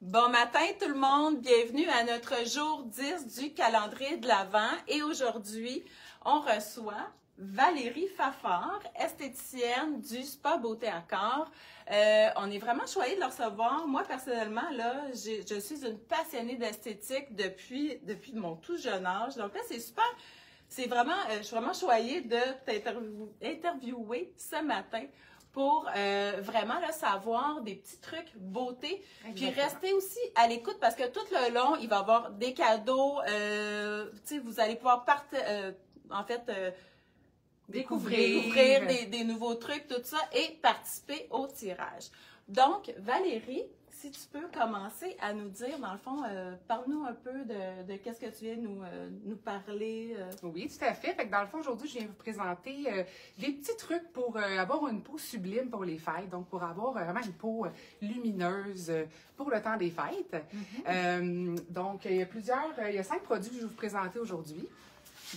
Bon matin tout le monde, bienvenue à notre jour 10 du calendrier de l'Avent et aujourd'hui, on reçoit Valérie Fafard, esthéticienne du Spa Beauté à Corps. On est vraiment choyés de la recevoir. Moi, personnellement, là, je suis une passionnée d'esthétique depuis mon tout jeune âge. Donc là, c'est super. C'est vraiment, je suis vraiment choyée de t'interviewer ce matin pour vraiment là, savoir des petits trucs beauté. Puis rester aussi à l'écoute parce que tout le long, il va y avoir des cadeaux. Vous allez pouvoir découvrir des nouveaux trucs, tout ça, et participer au tirage. Donc, Valérie, si tu peux commencer à nous dire, dans le fond, parle-nous un peu de qu'est-ce que tu viens nous parler. Oui, tout à fait. Fait que dans le fond, aujourd'hui, je viens vous présenter des petits trucs pour avoir une peau sublime pour les fêtes. Donc, pour avoir vraiment une peau lumineuse pour le temps des fêtes. Donc, il y a 5 produits que je vais vous présenter aujourd'hui.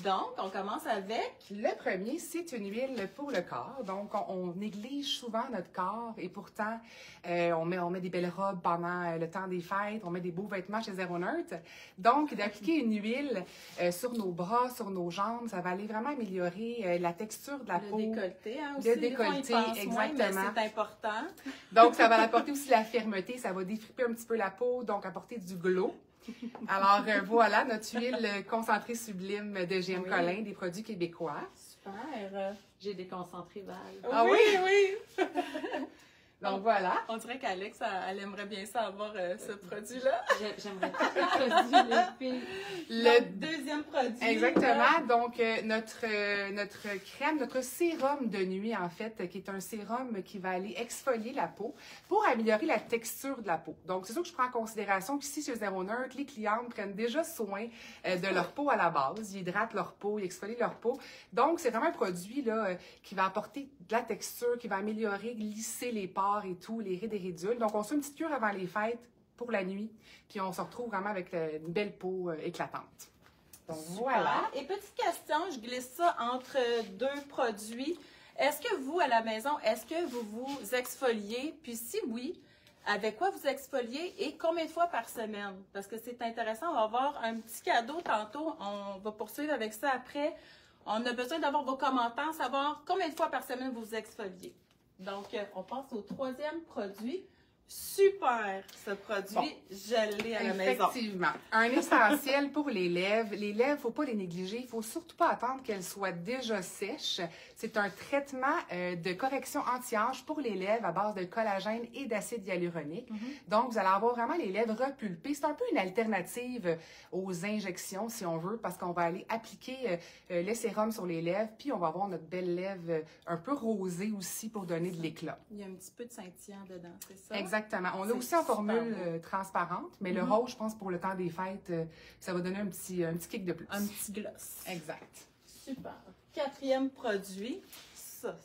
Donc, on commence avec... Le premier, c'est une huile pour le corps. Donc, on néglige souvent notre corps et pourtant, on met des belles robes pendant le temps des fêtes, on met des beaux vêtements chez Zero Neutre. Donc, d'appliquer une huile sur nos bras, sur nos jambes, ça va aller vraiment améliorer la texture de la peau. Le décolleté, hein, aussi. Le décolleté, exactement. Moins, mais c'est important. Donc, ça va apporter aussi la fermeté, ça va défriper un petit peu la peau, donc apporter du glow. Alors, voilà, notre huile concentrée sublime de GM Collin, des produits québécois. Super! J'ai déconcentré Val. Ah oui! Donc, voilà. On dirait qu'Alex, elle aimerait bien ça avoir ce produit-là. J'aimerais pas le produit, les filles. Le deuxième produit. Exactement. Donc, notre crème, notre sérum de nuit, en fait, qui est un sérum qui va aller exfolier la peau pour améliorer la texture de la peau. Donc, c'est sûr que je prends en considération qu'ici, chez Zero Neutre, les clientes prennent déjà soin de leur peau à la base. Ils hydratent leur peau, ils exfolient leur peau. Donc, c'est vraiment un produit là, qui va apporter de la texture, qui va améliorer, lisser les pores et tout, les rides et ridules. Donc, on se fait une petite cure avant les fêtes pour la nuit, puis on se retrouve vraiment avec une belle peau éclatante. Donc, super. Voilà. Et petite question, je glisse ça entre 2 produits. Est-ce que vous, à la maison, est-ce que vous vous exfoliez? Puis si oui, avec quoi vous exfoliez et combien de fois par semaine? Parce que c'est intéressant, on va avoir un petit cadeau tantôt, on va poursuivre avec ça après. On a besoin d'avoir vos commentaires, savoir combien de fois par semaine vous vous exfoliez. Donc, on passe au 3e produit. Super, ce produit, bon, je l'ai à la maison. Effectivement. Un essentiel pour les lèvres. Les lèvres, il ne faut pas les négliger. Il ne faut surtout pas attendre qu'elles soient déjà sèches. C'est un traitement de correction anti-âge pour les lèvres à base de collagène et d'acide hyaluronique. Donc, vous allez avoir vraiment les lèvres repulpées. C'est un peu une alternative aux injections, si on veut, parce qu'on va aller appliquer le sérum sur les lèvres, puis on va avoir notre belle lèvre un peu rosée aussi pour donner de l'éclat. Il y a un petit peu de scintillant dedans, c'est ça? Exactement. On l'a aussi en formule transparente, mais le rose, je pense, pour le temps des fêtes, ça va donner un petit kick de plus. Un petit gloss. Exact. Super. 4e produit. Ça,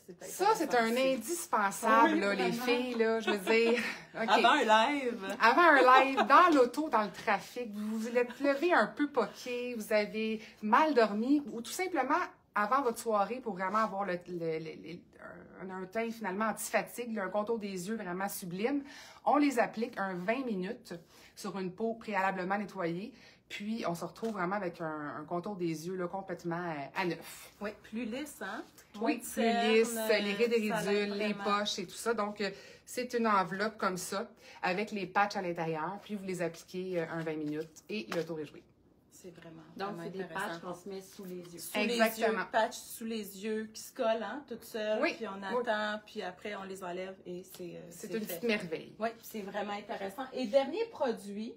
c'est un indispensable, oui, là, les vraiment. filles, là, je veux dire. Okay. Avant un live. Avant un live, dans l'auto, dans le trafic, vous vous êtes levé un peu poqué, vous avez mal dormi, ou tout simplement avant votre soirée pour vraiment avoir un teint finalement anti-fatigue, un contour des yeux vraiment sublime. On les applique 20 minutes sur une peau préalablement nettoyée. Puis, on se retrouve vraiment avec un contour des yeux là, complètement à neuf. Oui, plus lisse, hein? Oui, plus lisse, les rides et ridules, les poches et tout ça. Donc, c'est une enveloppe comme ça, avec les patchs à l'intérieur. Puis, vous les appliquez 20 minutes et le tour est joué. C'est vraiment. Donc, c'est des patchs qu'on se met sous les yeux. Exactement. Les yeux, patchs sous les yeux qui se collent, hein, toutes seules. Oui. Puis on attend, puis après, on les enlève et c'est une petite merveille. Oui, c'est vraiment intéressant. Et dernier produit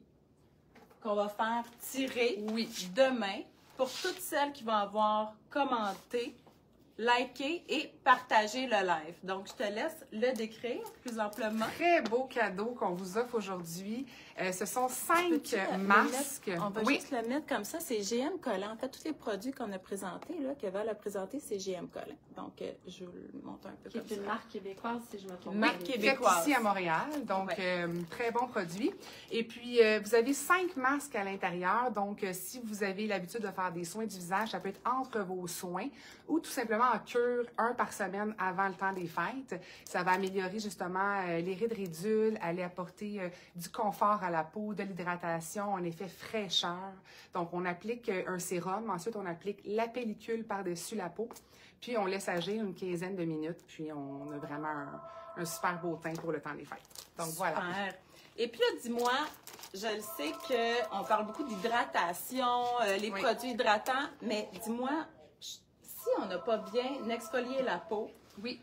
qu'on va faire tirer demain pour toutes celles qui vont avoir commenté, liké et partagé le live. Donc, je te laisse le décrire plus amplement. Très beau cadeau qu'on vous offre aujourd'hui. Ce sont 5 masques. On va juste le mettre comme ça. C'est GM Collin. En fait, tous les produits qu'on a présentés, là, que Val a présentés, c'est GM Collin. Donc, je vous le montre un peu comme ça. C'est une marque québécoise, si je me trompe. Marque québécoise. Faite ici à Montréal. Donc, très bon produit. Et puis, vous avez 5 masques à l'intérieur. Donc, si vous avez l'habitude de faire des soins du visage, ça peut être entre vos soins ou tout simplement en cure un par semaine avant le temps des fêtes. Ça va améliorer justement les rides ridules, aller apporter du confort à la peau, de l'hydratation, un effet fraîcheur. Donc, on applique un sérum. Ensuite, on applique la pellicule par-dessus la peau. Puis, on laisse agir une quinzaine de minutes. Puis, on a vraiment un super beau teint pour le temps des fêtes. Donc, voilà. Super. Et puis là, dis-moi, je le sais qu'on parle beaucoup d'hydratation, les produits hydratants, mais dis-moi, si on n'a pas bien exfolié la peau, Oui.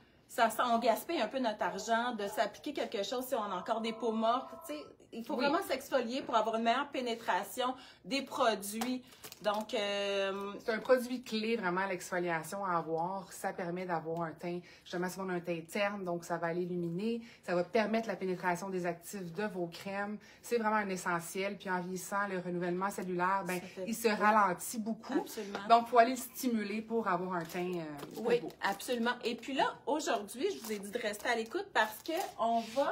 on gaspille un peu notre argent de s'appliquer quelque chose si on a encore des peaux mortes. Tu sais, il faut vraiment s'exfolier pour avoir une meilleure pénétration des produits. Donc, c'est un produit clé, vraiment, l'exfoliation à avoir. Ça permet d'avoir un teint, justement, si on a un teint terne, donc ça va l'illuminer. Ça va permettre la pénétration des actifs de vos crèmes. C'est vraiment un essentiel. Puis en vieillissant, le renouvellement cellulaire, ben, il se ralentit beaucoup. Absolument. Donc, il faut aller le stimuler pour avoir un teint oui, beau. absolument. Et puis là, aujourd'hui, je vous ai dit de rester à l'écoute parce qu'on va,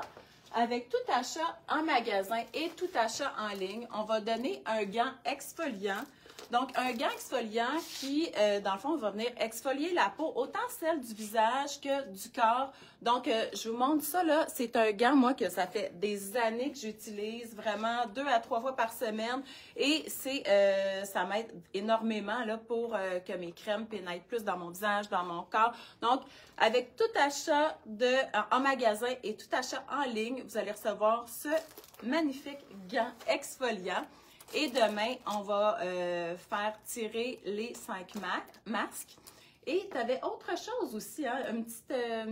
avec tout achat en magasin et tout achat en ligne, on va donner un gant exfoliant. Donc, un gant exfoliant qui, dans le fond, va venir exfolier la peau, autant celle du visage que du corps. Donc, je vous montre ça, là. C'est un gant, moi, que ça fait des années que j'utilise, vraiment 2 à 3 fois par semaine. Et ça m'aide énormément, là, pour que mes crèmes pénètrent plus dans mon visage, dans mon corps. Donc, avec tout achat en magasin et tout achat en ligne, vous allez recevoir ce magnifique gant exfoliant. Et demain, on va faire tirer les 5 masques. Et tu avais autre chose aussi, hein? Une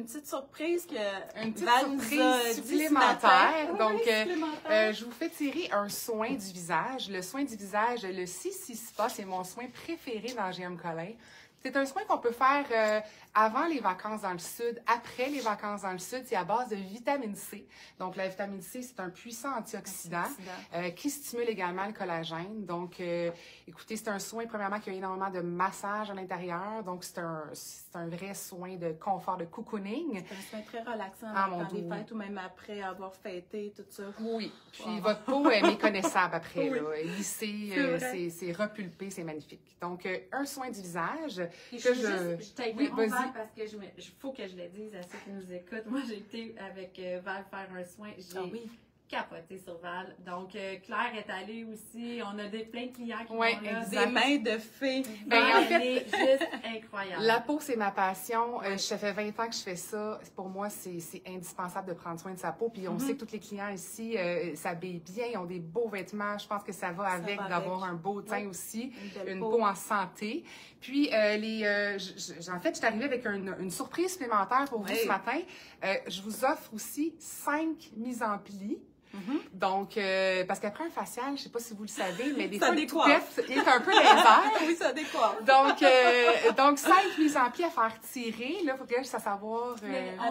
petite surprise que Une petite Val nous a surprise dit supplémentaire. ce matin. Donc, Oui, supplémentaire. je vous fais tirer un soin du visage. Le soin du visage, le CC Spa, c'est mon soin préféré dans GM Collin. C'est un soin qu'on peut faire avant les vacances dans le sud, après les vacances dans le sud. C'est à base de vitamine C. Donc, la vitamine C, c'est un puissant antioxydant qui stimule également le collagène. Donc, écoutez, c'est un soin, premièrement, qui a énormément de massage à l'intérieur. Donc, c'est un vrai soin de confort, de cocooning. C'est un soin très relaxant mon dans les Dieu. fêtes ou même après avoir fêté, tout ça. Oui. Puis, votre peau est méconnaissable après. Oui. Là. Lissée, c'est repulpé, c'est magnifique. Donc, un soin du visage. Je t'ai Oui, écrit vas-y. Val parce que faut que je le dise à ceux qui nous écoutent. Moi, j'ai été avec Val faire un soin. J'ai capoté sur Val. Donc, Claire est allée aussi. On a plein de clients qui vont là. Des mains de fée. Ben, en fait, elle est juste incroyable. La peau, c'est ma passion. Ça fait 20 ans que je fais ça. Pour moi, c'est indispensable de prendre soin de sa peau. Puis on sait que tous les clients ici s'habillent bien, ils ont des beaux vêtements. Je pense que ça va avec d'avoir un beau teint aussi, une peau en santé. Puis, en fait, je suis arrivée avec une surprise supplémentaire pour vous ce matin. Je vous offre aussi 5 mises en plis. Donc, parce qu'après un facial, je ne sais pas si vous le savez, mais des fois, le toupette est un peu lézard. Oui, ça décoiffe. Donc 5 mises en plis à faire tirer. Là, il faut que je sache savoir.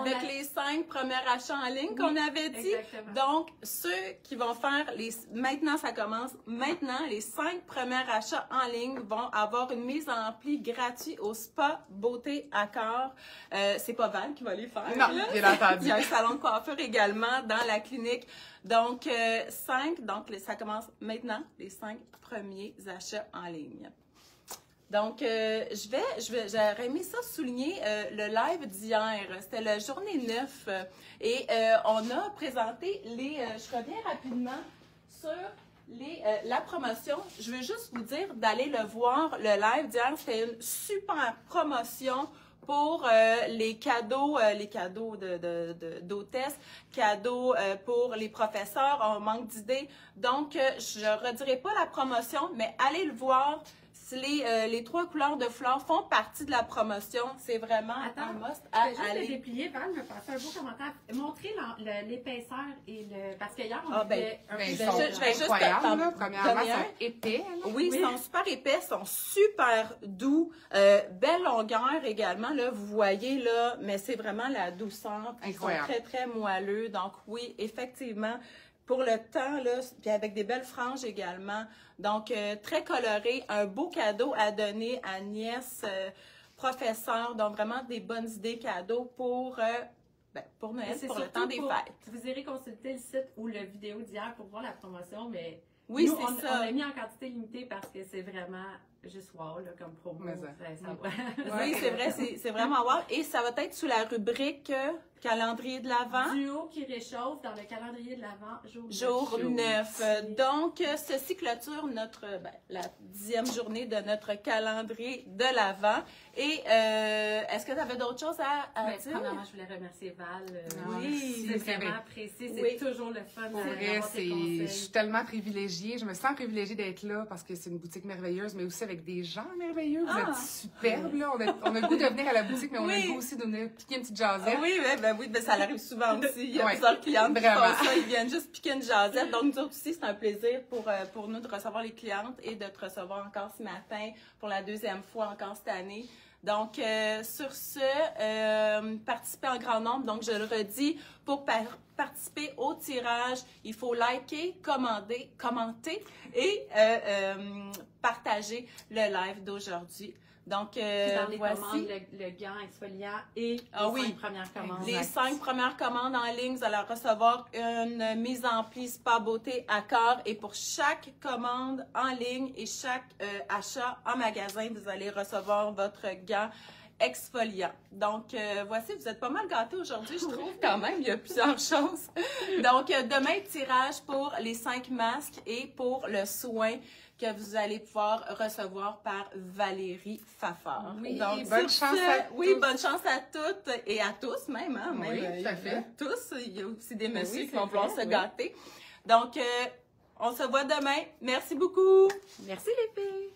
Avec les 5 premiers achats en ligne qu'on avait dit. Exactement. Donc, ceux qui vont faire maintenant, ça commence. Maintenant, les 5 premiers achats en ligne vont avoir une mise en pli gratuite au Spa Beauté Accord. C'est pas Val qui va les faire. Non, là. bien entendu. Il y a un salon de coiffure également dans la clinique. Donc, 5, donc ça commence maintenant, les 5 premiers achats en ligne. Donc, j'aurais aimé ça souligner le live d'hier. C'était la journée 9 et on a présenté je reviens rapidement sur la promotion. Je veux juste vous dire d'aller le voir, le live d'hier. C'était une super promotion pour les cadeaux d'hôtesse, cadeaux pour les professeurs. On manque d'idées. Donc, je ne redirai pas la promotion, mais allez le voir. Les 3 couleurs de fleurs font partie de la promotion. C'est vraiment un must à juste aller. de déplier, Val me passait un beau commentaire. Montrez l'épaisseur et le... Parce qu'hier, on Ah, ben, était un peu ils de- sont je vais juste incroyables, t'en là. Premièrement, donner ils un. sont épais. Là. Oui, ils sont super épais, ils sont super doux. Belle longueur également, là, vous voyez, là, mais c'est vraiment la douceur. Ils sont Incroyable. très, très moelleux. Donc, oui, effectivement, pour le temps, là, puis avec des belles franges également. Donc, très coloré, un beau cadeau à donner à nièce, professeur. Donc, vraiment des bonnes idées cadeaux pour Noël, C'est pour le surtout temps des fêtes. Vous irez consulter le site ou la vidéo d'hier pour voir la promotion, mais Oui, Nous, c'est on ça. l'a mis en quantité limitée parce que c'est vraiment juste wow, là, comme promo. Oui, c'est vrai, c'est vraiment wow. Et ça va être sous la rubrique calendrier de l'Avent. Duo qui réchauffe dans le calendrier de l'Avent, jour 9. Donc, ceci clôture la 10e journée de notre calendrier de l'Avent. Et est-ce que tu avais d'autres choses à dire? Premièrement, je voulais remercier Val. Oui, c'est vraiment apprécié. C'est toujours le fun. Pour vrai, je suis tellement privilégiée. Je me sens privilégiée d'être là parce que c'est une boutique merveilleuse, mais aussi avec des gens merveilleux. Vous êtes superbes, là. On a le goût de venir à la boutique, mais on a le goût aussi de venir piquer une petite jasette. Oui, ça arrive souvent aussi. Il y a plusieurs clientes qui font ça. Ils viennent juste piquer une jasette. Donc, nous autres aussi, c'est un plaisir pour nous de recevoir les clientes et de te recevoir encore ce matin pour la 2e fois encore cette année. Donc, sur ce, participez en grand nombre. Donc, je le redis, pour participer au tirage, il faut liker, commenter et partager le live d'aujourd'hui. Donc, dans les voici commandes, le gant exfoliant et les 5 premières commandes. Les 5 premières commandes en ligne, vous allez recevoir une mise en pli Spa Beauté à corps. Et pour chaque commande en ligne et chaque achat en magasin, vous allez recevoir votre gant exfoliant. Donc, voici, vous êtes pas mal gâtés aujourd'hui, je trouve, quand même. Il y a plusieurs choses. Donc, demain, tirage pour les 5 masques et pour le soin que vous allez pouvoir recevoir par Valérie Fafard. Oui, donc, bonne chance à tous. bonne chance à toutes et à tous même. Hein, oui, tout à fait. Tous, il y a aussi des messieurs qui vont pouvoir se gâter. Donc, on se voit demain. Merci beaucoup. Merci les filles.